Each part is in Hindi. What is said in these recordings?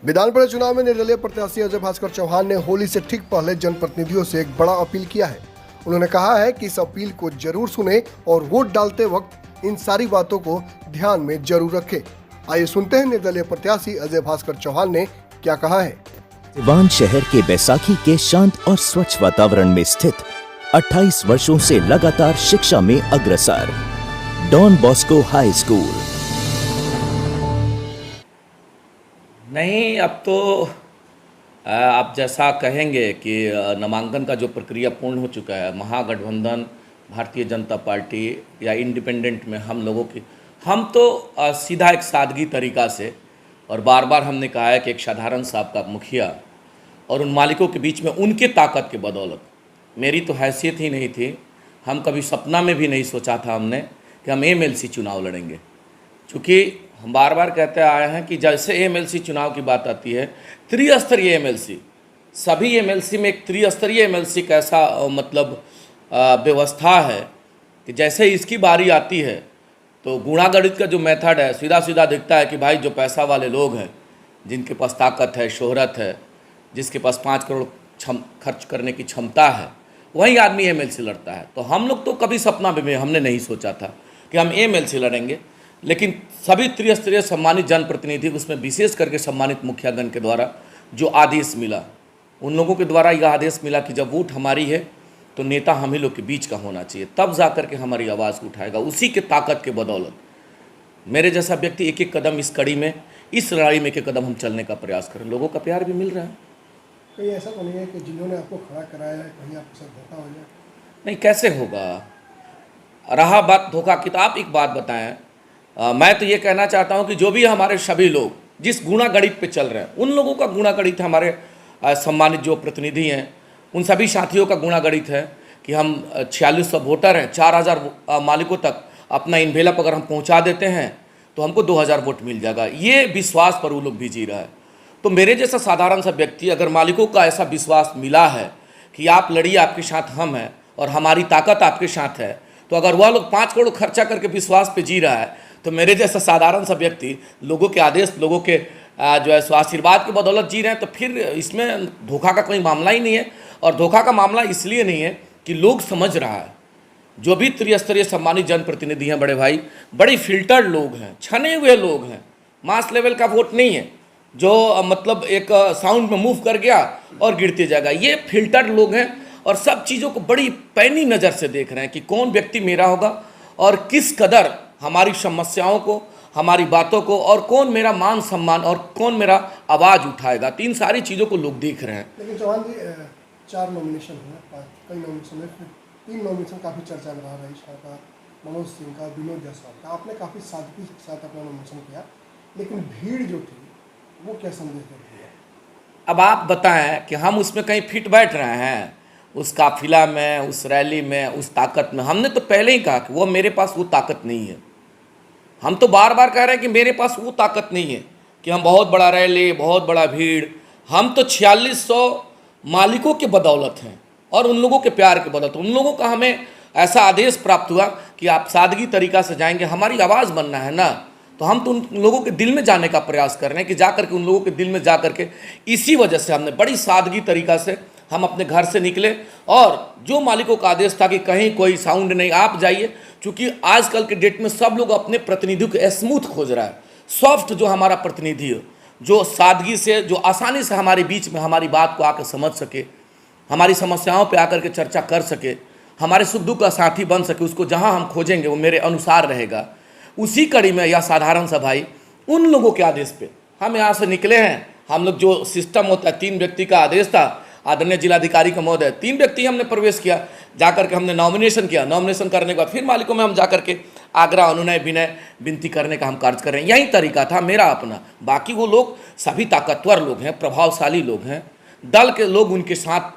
विधान परिषद चुनाव में निर्दलीय प्रत्याशी अजय भास्कर चौहान ने होली से ठीक पहले जनप्रतिनिधियों से एक बड़ा अपील किया है। उन्होंने कहा है कि इस अपील को जरूर सुने और वोट डालते वक्त इन सारी बातों को ध्यान में जरूर रखें। आइए सुनते हैं निर्दलीय प्रत्याशी अजय भास्कर चौहान ने क्या कहा है। सिवान शहर के बैसाखी के शांत और स्वच्छ वातावरण में स्थित 28 वर्षों से लगातार शिक्षा में अग्रसर डॉन बॉस्को हाई स्कूल। नहीं, अब तो आप जैसा कहेंगे कि नामांकन का जो प्रक्रिया पूर्ण हो चुका है, महागठबंधन भारतीय जनता पार्टी या इंडिपेंडेंट में हम तो सीधा एक सादगी तरीका से और बार बार हमने कहा है कि एक साधारण सा आपका मुखिया और उन मालिकों के बीच में उनके ताकत के बदौलत, मेरी तो हैसियत ही नहीं थी, हम कभी सपना में भी नहीं सोचा था हमने कि हम एमएलसी चुनाव लड़ेंगे। चूँकि हम बार बार कहते आए हैं कि जैसे एमएलसी चुनाव की बात आती है, त्रिस्तरीय एमएलसी, सभी एमएलसी में एक त्रिस्तरीय एमएलसी का ऐसा व्यवस्था है कि जैसे इसकी बारी आती है तो गुणागणित का जो मेथड है, सीधा सीधा दिखता है कि भाई जो पैसा वाले लोग हैं, जिनके पास ताकत है, शोहरत है, जिसके पास 5 करोड़ खर्च करने की क्षमता है, वही आदमी एमएलसी लड़ता है। तो हम लोग तो कभी सपना भी हमने नहीं सोचा था कि हम एमएलसी लड़ेंगे, लेकिन सभी त्रिस्तरीय सम्मानित जनप्रतिनिधि, उसमें विशेष करके सम्मानित मुखियागण के द्वारा जो आदेश मिला, उन लोगों के द्वारा यह आदेश मिला कि जब वोट हमारी है तो नेता हम ही लोग के बीच का होना चाहिए, तब जा कर के हमारी आवाज़ उठाएगा। उसी के ताकत के बदौलत मेरे जैसा व्यक्ति एक एक कदम इस कड़ी में, इस लड़ाई में एक एक कदम हम चलने का प्रयास करें। लोगों का प्यार भी मिल रहा है। कहीं ऐसा तो नहीं है कि जिन्होंने आपको खड़ा कराया है कहीं आपके साथ धोखा हो जाए? नहीं, कैसे होगा। रहा बात धोखा की, तो आप एक बात बताएं, मैं तो ये कहना चाहता हूं कि जो भी हमारे सभी लोग जिस गुणागणित पे चल रहे हैं, उन लोगों का गुणागणित है, हमारे सम्मानित जो प्रतिनिधि हैं उन सभी साथियों का गुणागणित है कि हम 4600 वोटर हैं, 4000 मालिकों तक अपना इन्वेलप अगर हम पहुंचा देते हैं तो हमको 2000 वोट मिल जाएगा। ये विश्वास पर वो लोग भी जी रहा है। तो मेरे जैसा साधारण सा व्यक्ति, अगर मालिकों का ऐसा विश्वास मिला है कि आप लड़िए, आपके साथ हम हैं और हमारी ताकत आपके साथ है, तो अगर वह लोग 5 करोड़ खर्चा करके विश्वास पे जी रहा है, तो मेरे जैसा साधारण सा व्यक्ति लोगों के आदेश, लोगों के जो है सो आशीर्वाद की बदौलत जी रहे हैं, तो फिर इसमें धोखा का कोई मामला ही नहीं है। और धोखा का मामला इसलिए नहीं है कि लोग समझ रहा है, जो भी त्रिस्तरीय सम्मानित जनप्रतिनिधि हैं बड़े भाई, बड़ी फिल्टर्ड लोग हैं, छने हुए लोग हैं, मास लेवल का वोट नहीं है जो एक साउंड में मूव कर गया और गिरते जाएगा। ये फिल्टर्ड लोग हैं और सब चीज़ों को बड़ी पैनी नज़र से देख रहे हैं कि कौन व्यक्ति मेरा होगा और किस कदर हमारी समस्याओं को, हमारी बातों को, और कौन मेरा मान सम्मान और कौन मेरा आवाज़ उठाएगा। 3 सारी चीज़ों को लोग देख रहे हैं। लेकिन चौहान जी, 4 नॉमिनेशन है, कई नॉमिनेशन है, 3 नॉमिनेशन काफ़ी चर्चा में रहा, रईस शाह का, मनोज सिंह का, विनोद जायसवाल का। आपने काफ़ी सादगी के साथ अपना नॉमिनेशन किया, लेकिन भीड़ जो थी वो क्या संदेश देती है? अब आप बताएं कि हम उसमें कहीं फिट बैठ रहे हैं, उस काफिला में, उस रैली में, उस ताकत में। हमने तो पहले ही कहा कि वो मेरे पास वो ताकत नहीं है। हम तो बार बार कह रहे हैं कि मेरे पास वो ताकत नहीं है कि हम बहुत बड़ा रैली, बहुत बड़ा भीड़। हम तो 4600 मालिकों के बदौलत हैं और उन लोगों के प्यार के बदौलत, उन लोगों का हमें ऐसा आदेश प्राप्त हुआ कि आप सादगी तरीका से जाएंगे, हमारी आवाज़ बनना है ना, तो हम तो उन लोगों के दिल में जाने का प्रयास कर रहे हैं कि जा करके उन लोगों के दिल में जा करके, इसी वजह से हमने बड़ी सादगी तरीका से हम अपने घर से निकले। और जो मालिकों का आदेश था कि कहीं कोई साउंड नहीं, आप जाइए, क्योंकि आजकल के डेट में सब लोग अपने प्रतिनिधियों को स्मूथ खोज रहा है, सॉफ्ट जो हमारा प्रतिनिधि हो, जो सादगी से, जो आसानी से हमारे बीच में हमारी बात को आकर समझ सके, हमारी समस्याओं पे आकर के चर्चा कर सके, हमारे सुख दुख का साथी बन सके, उसको जहां हम खोजेंगे वो मेरे अनुसार रहेगा। उसी कड़ी में यह साधारण सा भाई, उन लोगों के आदेश पे हम यहाँ से निकले हैं। हम लोग जो सिस्टम होता है, 3 व्यक्ति का आदेश था, आदरणीय जिलाधिकारी का महोदय, 3 व्यक्ति हमने प्रवेश किया, जाकर के हमने नॉमिनेशन किया। नॉमिनेशन करने के बाद फिर मालिकों में हम जाकर के आग्रह, अनुनय, विनय, विनती करने का हम कार्य कर रहे हैं। यही तरीका था मेरा अपना। बाकी वो लोग सभी ताकतवर लोग हैं, प्रभावशाली लोग हैं, दल के लोग उनके साथ,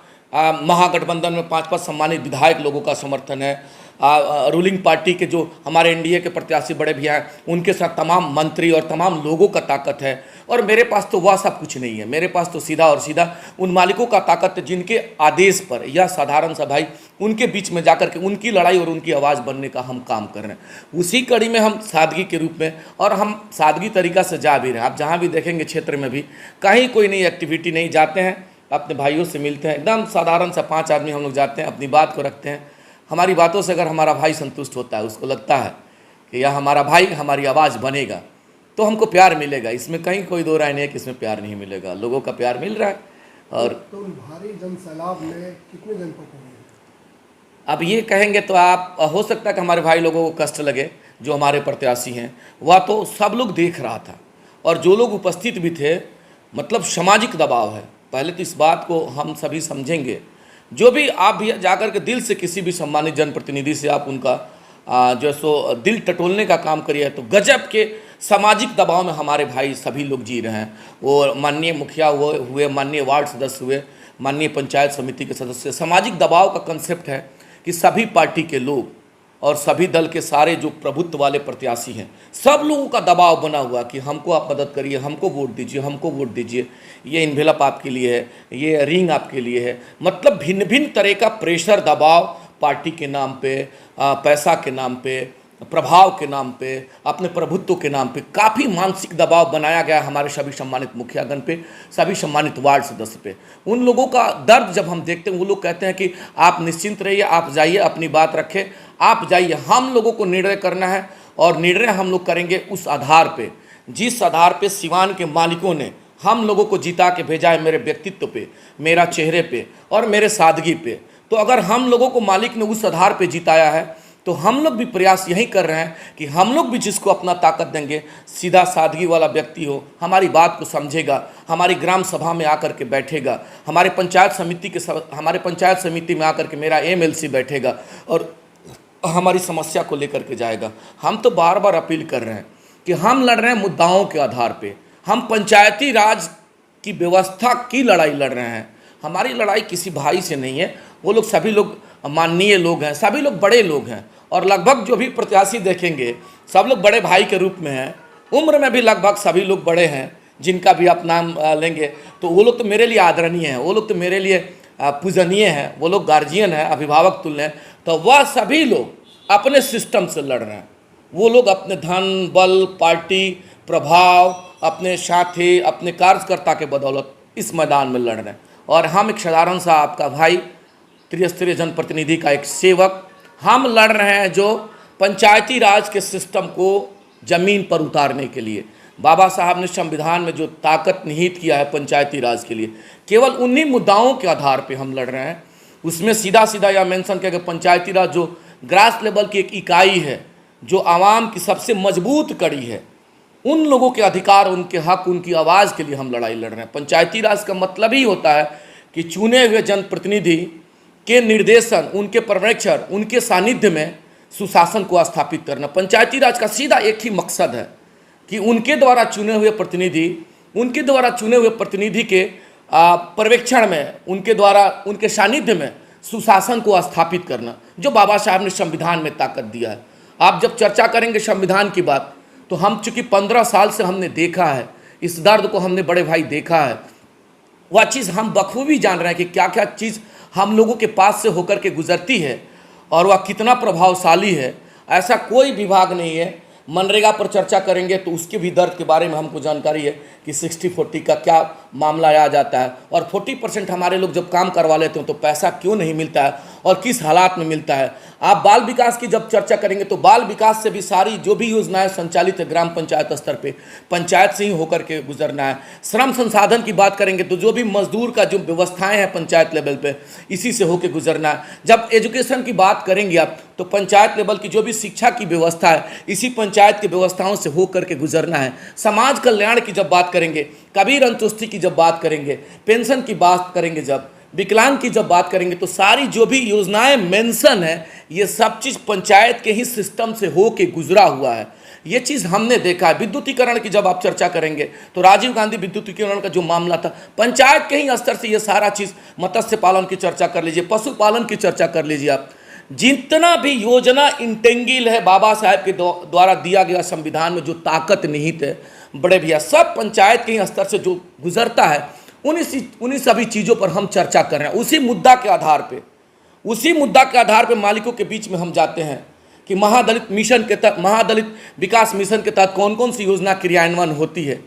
महागठबंधन में 5-5 सम्मानित विधायक लोगों का समर्थन है, रूलिंग पार्टी के जो हमारे एनडीए के प्रत्याशी बड़े भैया हैं, उनके साथ तमाम मंत्री और तमाम लोगों का ताकत है। और मेरे पास तो वह सब कुछ नहीं है। मेरे पास तो सीधा और सीधा उन मालिकों का ताकत है जिनके आदेश पर या साधारण सा भाई उनके बीच में जाकर के उनकी लड़ाई और उनकी आवाज़ बनने का हम काम कर रहे हैं। उसी कड़ी में हम सादगी के रूप में, और हम सादगी तरीका से जा भी रहे हैं। आप जहाँ भी देखेंगे क्षेत्र में भी कहीं कोई नई एक्टिविटी नहीं, जाते हैं अपने भाइयों से मिलते हैं, एकदम साधारण सा 5 आदमी हम लोग जाते हैं, अपनी बात को रखते हैं। हमारी बातों से अगर हमारा भाई संतुष्ट होता है, उसको लगता है कि यह हमारा भाई हमारी आवाज़ बनेगा, तो हमको प्यार मिलेगा। इसमें कहीं कोई दो राय नहीं है कि इसमें प्यार नहीं मिलेगा। लोगों का प्यार मिल रहा है। और तो भारी जन सैलाब में कितने जन पहुंचे? अब ये कहेंगे तो आप, हो सकता है कि हमारे भाई लोगों को कष्ट लगे, जो हमारे प्रत्याशी हैं। वह तो सब लोग देख रहा था, और जो लोग उपस्थित भी थे, मतलब सामाजिक दबाव है। पहले तो इस बात को हम सभी समझेंगे। जो भी आप भी जाकर के दिल से किसी भी सम्मानित जनप्रतिनिधि से आप उनका जो सो दिल टटोलने का काम करिए, तो गजब के सामाजिक दबाव में हमारे भाई सभी लोग जी रहे हैं। वो माननीय मुखिया हुए, माननीय वार्ड सदस्य हुए, माननीय पंचायत समिति के सदस्य। सामाजिक दबाव का कंसेप्ट है कि सभी पार्टी के लोग और सभी दल के सारे जो प्रभुत्व वाले प्रत्याशी हैं, सब लोगों का दबाव बना हुआ कि हमको आप मदद करिए, हमको वोट दीजिए, हमको वोट दीजिए, ये इन्वेलप आपके लिए है, ये रिंग आपके लिए है। मतलब भिन्न भिन्न तरह का प्रेशर, दबाव पार्टी के नाम पे, पैसा के नाम पे, प्रभाव के नाम पे, अपने प्रभुत्व के नाम पे काफ़ी मानसिक दबाव बनाया गया हमारे सभी सम्मानित मुखियागण पे, सभी सम्मानित वार्ड सदस्य पे। उन लोगों का दर्द जब हम देखते हैं, वो लोग कहते हैं कि आप निश्चिंत रहिए, आप जाइए, अपनी बात रखें, आप जाइए। हम लोगों को निर्णय करना है, और निर्णय हम लोग करेंगे उस आधार पे, जिस आधार पे सिवान के मालिकों ने हम लोगों को जिता के भेजा है, मेरे व्यक्तित्व पे, मेरा चेहरे पे और मेरे सादगी पे। तो अगर हम लोगों को मालिक ने उस आधार पे जिताया है, तो हम लोग भी प्रयास यही कर रहे हैं कि हम लोग भी जिसको अपना ताकत देंगे, सीधा सादगी वाला व्यक्ति हो, हमारी बात को समझेगा, हमारी ग्राम सभा में आकर के बैठेगा, हमारे पंचायत समिति में आकर के मेरा एमएलसी बैठेगा और हमारी समस्या को लेकर के जाएगा। हम तो बार बार अपील कर रहे हैं कि हम लड़ रहे हैं मुद्दाओं के आधार पे। हम पंचायती राज की व्यवस्था की लड़ाई लड़ रहे हैं। हमारी लड़ाई किसी भाई से नहीं है। वो लोग सभी लोग माननीय लोग हैं, सभी लोग बड़े लोग हैं, और लगभग जो भी प्रत्याशी देखेंगे सब लोग बड़े भाई के रूप में हैं। उम्र में भी लगभग सभी लोग बड़े हैं। जिनका भी आप नाम लेंगे तो वो लोग तो मेरे लिए आदरणीय हैं, वो लोग तो मेरे लिए पूजनीय हैं, वो लोग गार्जियन हैं, अभिभावक तुल्य हैं। तो वह सभी लोग अपने सिस्टम से लड़ रहे हैं। वो लोग अपने धन, बल, पार्टी, प्रभाव, अपने साथी, अपने कार्यकर्ता के बदौलत इस मैदान में लड़ रहे हैं। और हम एक साधारण सा आपका भाई, त्रिस्तरीय जनप्रतिनिधि का एक सेवक, हम लड़ रहे हैं जो पंचायती राज के सिस्टम को ज़मीन पर उतारने के लिए। बाबा साहब ने संविधान में जो ताकत निहित किया है पंचायती राज के लिए, केवल उन्हीं मुद्दाओं के आधार पे हम लड़ रहे हैं। उसमें सीधा सीधा यह मेंशन किया कि पंचायती राज जो ग्रास लेवल की एक इकाई है, जो आवाम की सबसे मजबूत कड़ी है, उन लोगों के अधिकार, उनके हक, उनकी आवाज़ के लिए हम लड़ाई लड़ रहे हैं। पंचायती राज का मतलब ही होता है कि चुने हुए जनप्रतिनिधि के निर्देशन, उनके पर्यवेक्षण, उनके सानिध्य में सुशासन को स्थापित करना। पंचायती राज का सीधा एक ही मकसद है कि उनके द्वारा चुने हुए प्रतिनिधि के पर्यवेक्षण में, उनके द्वारा, उनके सानिध्य में सुशासन को स्थापित करना, जो बाबा साहब ने संविधान में ताकत दिया है। आप जब चर्चा करेंगे संविधान की बात, तो हम चूँकि 15 साल से हमने देखा है, इस दर्द को हमने बड़े भाई देखा है। वह चीज़ हम बखूबी जान रहे हैं कि क्या क्या चीज़ हम लोगों के पास से होकर के गुजरती है और वह कितना प्रभावशाली है। ऐसा कोई विभाग नहीं है। मनरेगा पर चर्चा करेंगे तो उसके भी दर्द के बारे में हमको जानकारी है कि 60-40 का क्या मामला आ जाता है, और 40% हमारे लोग जब काम करवा लेते हैं तो पैसा क्यों नहीं मिलता है और किस हालात में मिलता है। आप बाल विकास की जब चर्चा करेंगे तो बाल विकास से भी सारी जो भी योजनाएं संचालित है ग्राम पंचायत स्तर पे, पंचायत से ही होकर के गुजरना है। श्रम संसाधन की बात करेंगे तो जो भी मजदूर का जो व्यवस्थाएं हैं पंचायत लेवल पे, इसी से होकर गुजरना है। जब एजुकेशन की बात करेंगे आप, तो पंचायत लेवल की जो भी शिक्षा की व्यवस्था है, इसी पंचायत की व्यवस्थाओं से होकर के गुजरना है। समाज कल्याण की जब बात करेंगे, कबीर अंत्योष्टि की जब बात करेंगे, पेंशन की बात करेंगे, जब विकलांग की जब बात करेंगे, तो सारी जो भी योजनाएं मेंशन है, ये सब चीज़ पंचायत के ही सिस्टम से होके गुजरा हुआ है। ये चीज़ हमने देखा है। विद्युतीकरण की जब आप चर्चा करेंगे तो राजीव गांधी विद्युतीकरण का जो मामला था, पंचायत के ही स्तर से ये सारा चीज़, मत्स्य पालन की चर्चा कर लीजिए, पशुपालन की चर्चा कर लीजिए आप, जितना भी योजना इंटेंगिल है बाबा साहेब के द्वारा दिया गया संविधान में जो ताकत निहित है, बड़े भैया सब पंचायत के स्तर से जो गुजरता है उन्हीं सभी चीज़ों पर हम चर्चा कर रहे हैं। उसी मुद्दा के आधार पे मालिकों के बीच में हम जाते हैं कि महादलित मिशन के तहत, महादलित विकास मिशन के तहत कौन कौन सी योजना क्रियान्वयन होती है।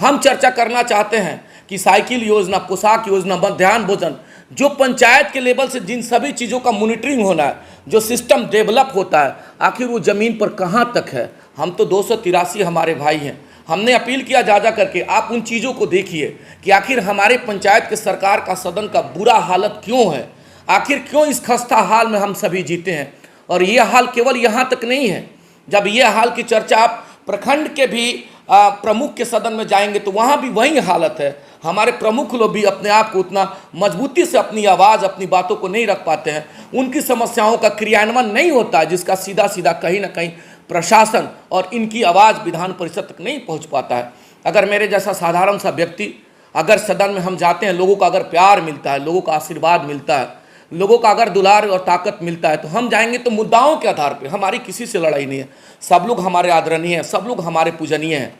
हम चर्चा करना चाहते हैं कि साइकिल योजना, पोशाक योजना, मध्याह्न भोजन, जो पंचायत के लेवल से जिन सभी चीज़ों का मॉनिटरिंग होना है, जो सिस्टम डेवलप होता है, आखिर वो ज़मीन पर कहाँ तक है। हम तो 283 हमारे भाई हैं। हमने अपील किया जा करके आप उन चीज़ों को देखिए कि आखिर हमारे पंचायत के सरकार का सदन का बुरा हालत क्यों है, आखिर क्यों इस खस्ता हाल में हम सभी जीते हैं। और ये हाल केवल यहाँ तक नहीं है, जब ये हाल की चर्चा आप प्रखंड के भी प्रमुख के सदन में जाएंगे तो वहाँ भी वही हालत है। हमारे प्रमुख लोग भी अपने आप को उतना मजबूती से अपनी आवाज़, अपनी बातों को नहीं रख पाते हैं, उनकी समस्याओं का क्रियान्वयन नहीं होता है, जिसका सीधा सीधा कहीं ना कहीं प्रशासन और इनकी आवाज़ विधान परिषद तक नहीं पहुंच पाता है। अगर मेरे जैसा साधारण सा व्यक्ति अगर सदन में हम जाते हैं, लोगों का अगर प्यार मिलता है, लोगों का आशीर्वाद मिलता है, लोगों का अगर दुलार और ताकत मिलता है तो हम जाएंगे तो मुद्दाओं के आधार पे। हमारी किसी से लड़ाई नहीं है, सब लोग हमारे आदरणीय हैं, सब लोग हमारे पूजनीय हैं।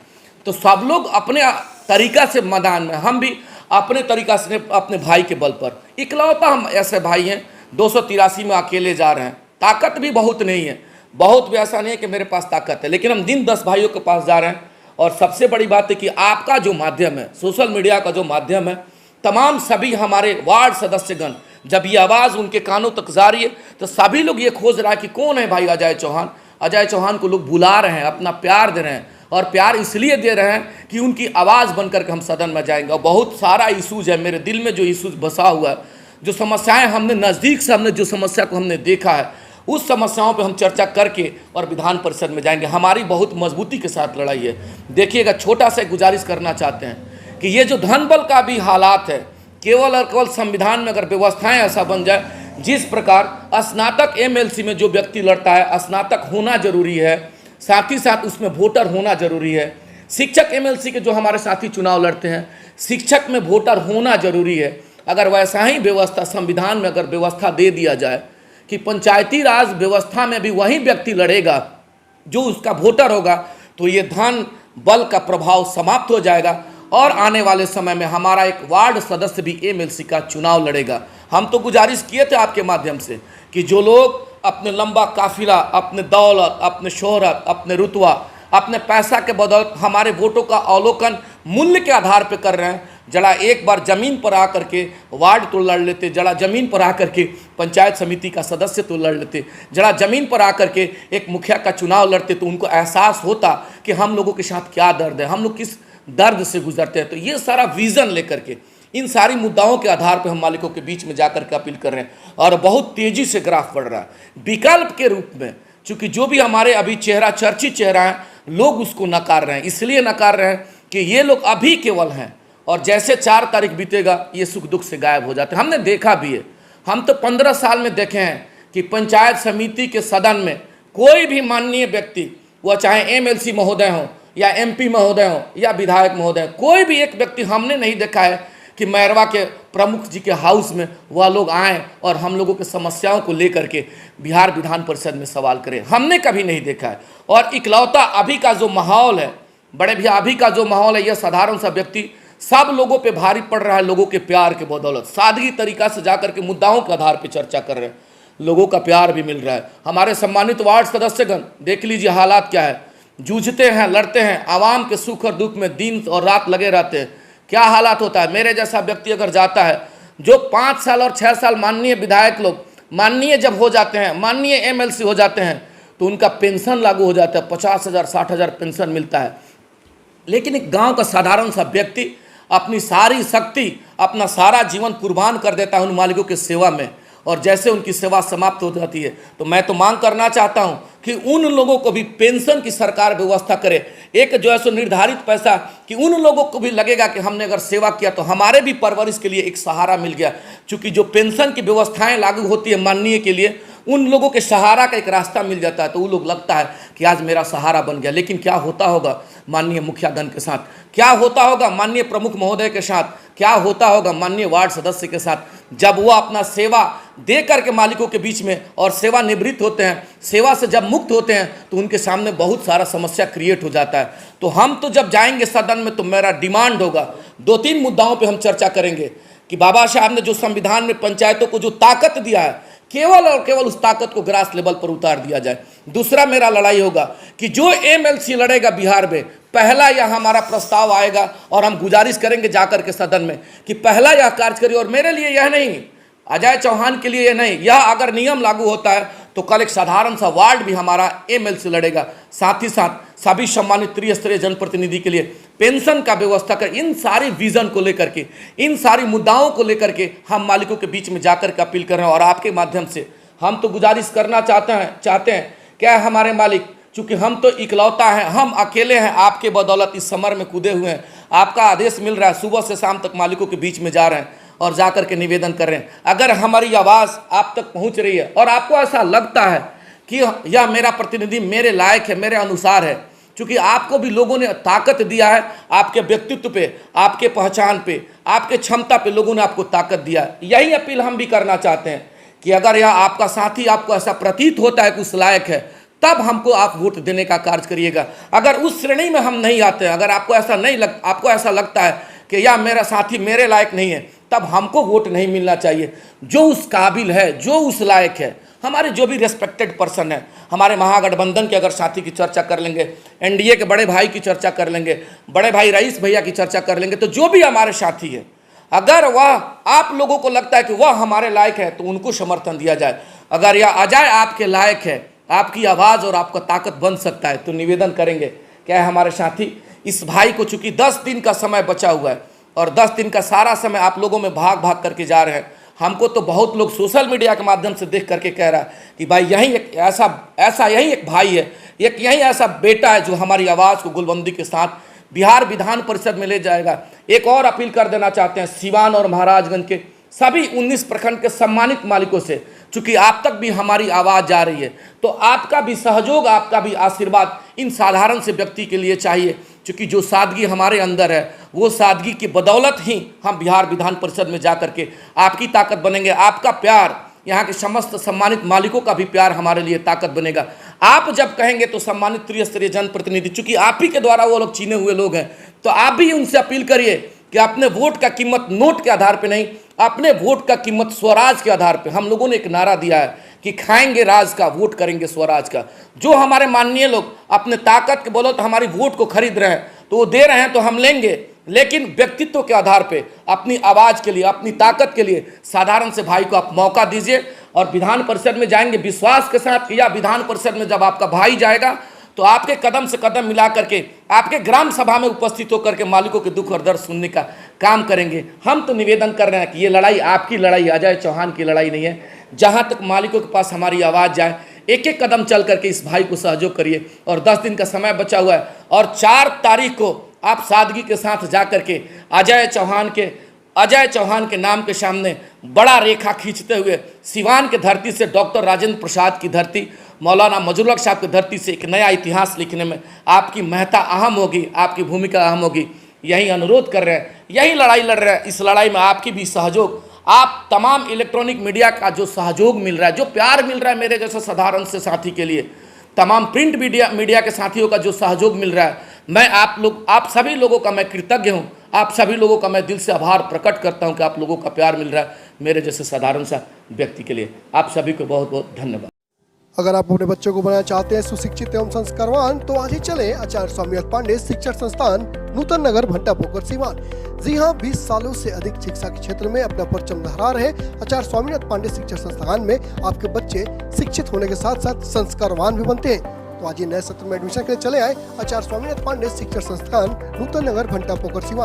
तो सब लोग अपने तरीका से मैदान में, हम भी अपने तरीका से अपने भाई के बल पर, इकलौता हम ऐसे भाई हैं। 283 में अकेले जा रहे हैं, ताकत भी बहुत नहीं है, बहुत भी ऐसा नहीं है कि मेरे पास ताकत है, लेकिन हम दिन 10 भाइयों के पास जा रहे हैं। और सबसे बड़ी बात है कि आपका जो माध्यम है, सोशल मीडिया का जो माध्यम है, तमाम सभी हमारे वार्ड सदस्यगण, जब ये आवाज़ उनके कानों तक जा रही है तो सभी लोग ये खोज रहा है कि कौन है भाई अजय चौहान। अजय चौहान को लोग बुला रहे हैं, अपना प्यार दे रहे हैं, और प्यार इसलिए दे रहे हैं कि उनकी आवाज़ बनकर के हम सदन में जाएंगे। और बहुत सारा इशूज़ है मेरे दिल में, जो इशूज़ बसा हुआ है, जो समस्याएं हमने नज़दीक से, हमने जो समस्या को हमने देखा है, उस समस्याओं पे हम चर्चा करके और विधान परिषद में जाएंगे। हमारी बहुत मजबूती के साथ लड़ाई है। देखिएगा, छोटा सा गुजारिश करना चाहते हैं कि ये जो धन बल का भी हालात है, केवल और केवल संविधान में अगर व्यवस्थाएं ऐसा बन जाए, जिस प्रकार स्नातक एमएलसी में जो व्यक्ति लड़ता है, स्नातक होना जरूरी है, साथ ही साथ उसमें वोटर होना जरूरी है। शिक्षक एमएलसी के जो हमारे साथी चुनाव लड़ते हैं, शिक्षक में वोटर होना जरूरी है। अगर वैसा ही व्यवस्था संविधान में अगर व्यवस्था दे दिया जाए कि पंचायती राज व्यवस्था में भी वही व्यक्ति लड़ेगा जो उसका वोटर होगा, तो ये धन बल का प्रभाव समाप्त हो जाएगा और आने वाले समय में हमारा एक वार्ड सदस्य भी एमएलसी का चुनाव लड़ेगा। हम तो गुजारिश किए थे आपके माध्यम से कि जो लोग अपने लंबा काफिला, अपने दौलत, अपने शोहरत, अपने रुतबा, अपने पैसा के बदौलत हमारे वोटों का अवलोकन मूल्य के आधार पर कर रहे हैं, जरा एक बार ज़मीन पर आकर के वार्ड तो लड़ लेते, जरा ज़मीन पर आकर के पंचायत समिति का सदस्य तो लड़ लेते, जरा ज़मीन पर आकर के एक मुखिया का चुनाव लड़ते, तो उनको एहसास होता कि हम लोगों के साथ क्या दर्द है, हम लोग किस दर्द से गुजरते हैं। तो ये सारा विज़न लेकर के, इन सारी मुद्दाओं के आधार पर हम मालिकों के बीच में जाकर के अपील कर रहे हैं। और बहुत तेज़ी से ग्राफ बढ़ रहा है विकल्प के रूप में, चूँकि जो भी हमारे अभी चेहरा, चर्चित चेहरा है, लोग उसको नकार रहे हैं। इसलिए नकार रहे हैं कि ये लोग अभी केवल हैं, और जैसे 4 तारीख बीतेगा ये सुख दुख से गायब हो जाते हैं। हमने देखा भी है, हम तो 15 साल में देखे हैं कि पंचायत समिति के सदन में कोई भी माननीय व्यक्ति, वह चाहे एमएलसी महोदय हो या एमपी महोदय हो या विधायक महोदय, कोई भी एक व्यक्ति हमने नहीं देखा है कि मैरवा के प्रमुख जी के हाउस में वह लोग आएँ और हम लोगों के समस्याओं को लेकर के बिहार विधान परिषद में सवाल करें। हमने कभी नहीं देखा है। और इकलौता अभी का जो माहौल है, बड़े भैया अभी का जो माहौल है, यह साधारण सा व्यक्ति सब लोगों पे भारी पड़ रहा है, लोगों के प्यार के बदौलत, सादगी तरीका से जाकर के मुद्दाओं के आधार पे चर्चा कर रहे हैं, लोगों का प्यार भी मिल रहा है। हमारे सम्मानित वार्ड सदस्यगण देख लीजिए हालात क्या है, जूझते हैं, लड़ते हैं, आवाम के सुख और दुख में दिन और रात लगे रहते हैं। क्या हालात होता है, मेरे जैसा व्यक्ति अगर जाता है, जो 5 साल और 6 साल माननीय विधायक लोग माननीय जब हो जाते हैं, माननीय एमएलसी हो जाते हैं, तो उनका पेंशन लागू हो जाता है, 50,000 60,000 पेंशन मिलता है। लेकिन एक गाँव का साधारण सा व्यक्ति अपनी सारी शक्ति, अपना सारा जीवन कुर्बान कर देता है उन मालिकों की सेवा में, और जैसे उनकी सेवा समाप्त हो जाती है, तो मैं तो मांग करना चाहता हूं कि उन लोगों को भी पेंशन की सरकार व्यवस्था करे। एक जो है सो निर्धारित पैसा कि उन लोगों को भी लगेगा कि हमने अगर सेवा किया तो हमारे भी परवरिश के लिए एक सहारा मिल गया। चूँकि जो पेंशन की व्यवस्थाएं लागू होती है माननीय के लिए, उन लोगों के सहारा का एक रास्ता मिल जाता है, तो वो लोग लगता है कि आज मेरा सहारा बन गया। लेकिन क्या होता होगा माननीय मुखियागण के साथ, क्या होता होगा माननीय प्रमुख महोदय के साथ, क्या होता होगा माननीय वार्ड सदस्य के साथ, जब वो अपना सेवा दे करके मालिकों के बीच में और सेवानिवृत्त होते हैं, सेवा से जब मुक्त होते हैं तो उनके सामने बहुत सारा समस्या क्रिएट हो जाता है। तो हम तो जब जाएंगे सदन में तो मेरा डिमांड होगा 2-3 मुद्दाओं पे हम चर्चा करेंगे कि बाबा साहब ने जो संविधान में पंचायतों को जो ताकत दिया है केवल और केवल उस ताकत को ग्रास लेवल पर उतार दिया जाए। दूसरा मेरा लड़ाई होगा कि जो एमएलसी लड़ेगा बिहार में, पहला यह हमारा प्रस्ताव आएगा और हम गुजारिश करेंगे जाकर के सदन में कि पहला यह कार्य करिए। और मेरे लिए यह नहीं, अजय चौहान के लिए यह नहीं, यह अगर नियम लागू होता है तो कल एक साधारण सा वार्ड भी हमारा एमएलसी लड़ेगा। साथ ही साथ सभी सम्मानित त्रिस्तरीय जनप्रतिनिधि के लिए पेंशन का व्यवस्था कर, इन सारी विजन को लेकर के, इन सारी मुद्दाओं को लेकर के हम मालिकों के बीच में जाकर के अपील कर रहे हैं। और आपके माध्यम से हम तो गुजारिश करना चाहते हैं क्या हमारे मालिक, चूंकि हम तो इकलौता हैं, हम अकेले हैं, आपके बदौलत इस समर में कूदे हुए हैं, आपका आदेश मिल रहा है, सुबह से शाम तक मालिकों के बीच में जा रहे हैं और जाकर के निवेदन कर रहे हैं। अगर हमारी आवाज़ आप तक पहुंच रही है और आपको ऐसा लगता है कि यह मेरा प्रतिनिधि मेरे लायक है, मेरे अनुसार है, क्योंकि आपको भी लोगों ने ताकत दिया है, आपके व्यक्तित्व पे, आपके पहचान पे, आपके क्षमता पे लोगों ने आपको ताकत दिया है। यही अपील हम भी करना चाहते हैं कि अगर यह आपका साथी आपको ऐसा प्रतीत होता है कि उस लायक है, तब हमको आप वोट देने का कार्य करिएगा। अगर उस श्रेणी में हम नहीं आते हैं, अगर आपको ऐसा लगता है कि यह मेरा साथी मेरे लायक नहीं है, तब हमको वोट नहीं मिलना चाहिए। जो उस काबिल है, जो उस लायक है, हमारे जो भी रेस्पेक्टेड पर्सन है, हमारे महागठबंधन के अगर साथी की चर्चा कर लेंगे, एनडीए के बड़े भाई की चर्चा कर लेंगे, बड़े भाई रईस भैया की चर्चा कर लेंगे, तो जो भी हमारे साथी है, अगर वह आप लोगों को लगता है कि वह हमारे लायक है तो उनको समर्थन दिया जाए। अगर यह अजय आपके लायक है, आपकी आवाज़ और आपका ताकत बन सकता है, तो निवेदन करेंगे क्या है हमारे साथी, इस भाई को चूंकि 10 दिन का समय बचा हुआ है और 10 दिन का सारा समय आप लोगों में भाग भाग करके जा रहे हैं। हमको तो बहुत लोग सोशल मीडिया के माध्यम से देख करके कह रहा है कि भाई यही एक यही एक भाई है, यही ऐसा बेटा है जो हमारी आवाज़ को गुलबंदी के साथ बिहार विधान परिषद में ले जाएगा। एक और अपील कर देना चाहते हैं सिवान और महाराजगंज के सभी 19 प्रखंड के सम्मानित मालिकों से, चूंकि आप तक भी हमारी आवाज़ जा रही है, तो आपका भी सहयोग, आपका भी आशीर्वाद इन साधारण से व्यक्ति के लिए चाहिए। क्योंकि जो सादगी हमारे अंदर है, वो सादगी की बदौलत ही हम बिहार विधान परिषद में जा करके आपकी ताकत बनेंगे। आपका प्यार, यहाँ के समस्त सम्मानित मालिकों का भी प्यार हमारे लिए ताकत बनेगा। आप जब कहेंगे तो सम्मानित त्रिस्तरीय जनप्रतिनिधि, चूंकि आप ही के द्वारा वो लोग चुने हुए लोग हैं, तो आप भी उनसे अपील करिए कि अपने वोट का कीमत नोट के आधार पे नहीं, अपने वोट का कीमत स्वराज के आधार पे। हम लोगों ने एक नारा दिया है कि खाएंगे राज का, वोट करेंगे स्वराज का। जो हमारे माननीय लोग अपने ताकत के बोलो तो हमारी वोट को खरीद रहे हैं, तो वो दे रहे हैं तो हम लेंगे, लेकिन व्यक्तित्व के आधार पे, अपनी आवाज़ के लिए, अपनी ताकत के लिए साधारण से भाई को आप मौका दीजिए। और विधान परिषद में जाएंगे विश्वास के साथ, या विधान परिषद में जब आपका भाई जाएगा तो आपके कदम से कदम मिला करके आपके ग्राम सभा में उपस्थित होकर के मालिकों के दुख और दर्द सुनने का काम करेंगे। हम तो निवेदन कर रहे हैं कि ये लड़ाई आपकी लड़ाई, अजय चौहान की लड़ाई नहीं है। जहाँ तक मालिकों के पास हमारी आवाज़ जाए, एक एक कदम चल करके इस भाई को सहयोग करिए। और 10 दिन का समय बचा हुआ है और 4 तारीख को आप सादगी के साथ जा करके अजय चौहान के नाम के सामने बड़ा रेखा खींचते हुए सिवान के धरती से डॉक्टर राजेंद्र प्रसाद की धरती, मौलाना मजरुल हक साहब की धरती से एक नया इतिहास लिखने में आपकी महत्ता अहम होगी, आपकी भूमिका अहम होगी। यही अनुरोध कर रहे हैं, यही लड़ाई लड़ रहे हैं। इस लड़ाई में आपकी भी सहयोग, आप तमाम इलेक्ट्रॉनिक मीडिया का जो सहयोग मिल रहा है, जो प्यार मिल रहा है मेरे जैसे साधारण से साथी के लिए, तमाम प्रिंट मीडिया के साथियों का जो सहयोग मिल रहा है, मैं आप सभी लोगों का मैं कृतज्ञ हूँ। आप सभी लोगों का मैं दिल से आभार प्रकट करता हूँ कि आप लोगों का प्यार मिल रहा है मेरे जैसे साधारण सा व्यक्ति के लिए। आप सभी को बहुत बहुत धन्यवाद। अगर आप अपने बच्चों को बनाना चाहते हैं सुशिक्षित एवं संस्कारवान, तो आज ही चलें आचार्य स्वामीनाथ पांडे शिक्षण संस्थान, नूतन नगर, भंटा पोखर, सीवान। जी हां, 20 सालों से अधिक शिक्षा के क्षेत्र में अपना परचम लहरा रहे आचार्य स्वामीनाथ पांडे शिक्षण संस्थान में आपके बच्चे शिक्षित होने के साथ साथ संस्कारवान भी बनते हैं। तो आज ही नए सत्र में एडमिशन के लिए चले आए आचार्य स्वामीनाथ पांडे शिक्षण संस्थान, नूतन नगर, भंटा पोखर, सीवान।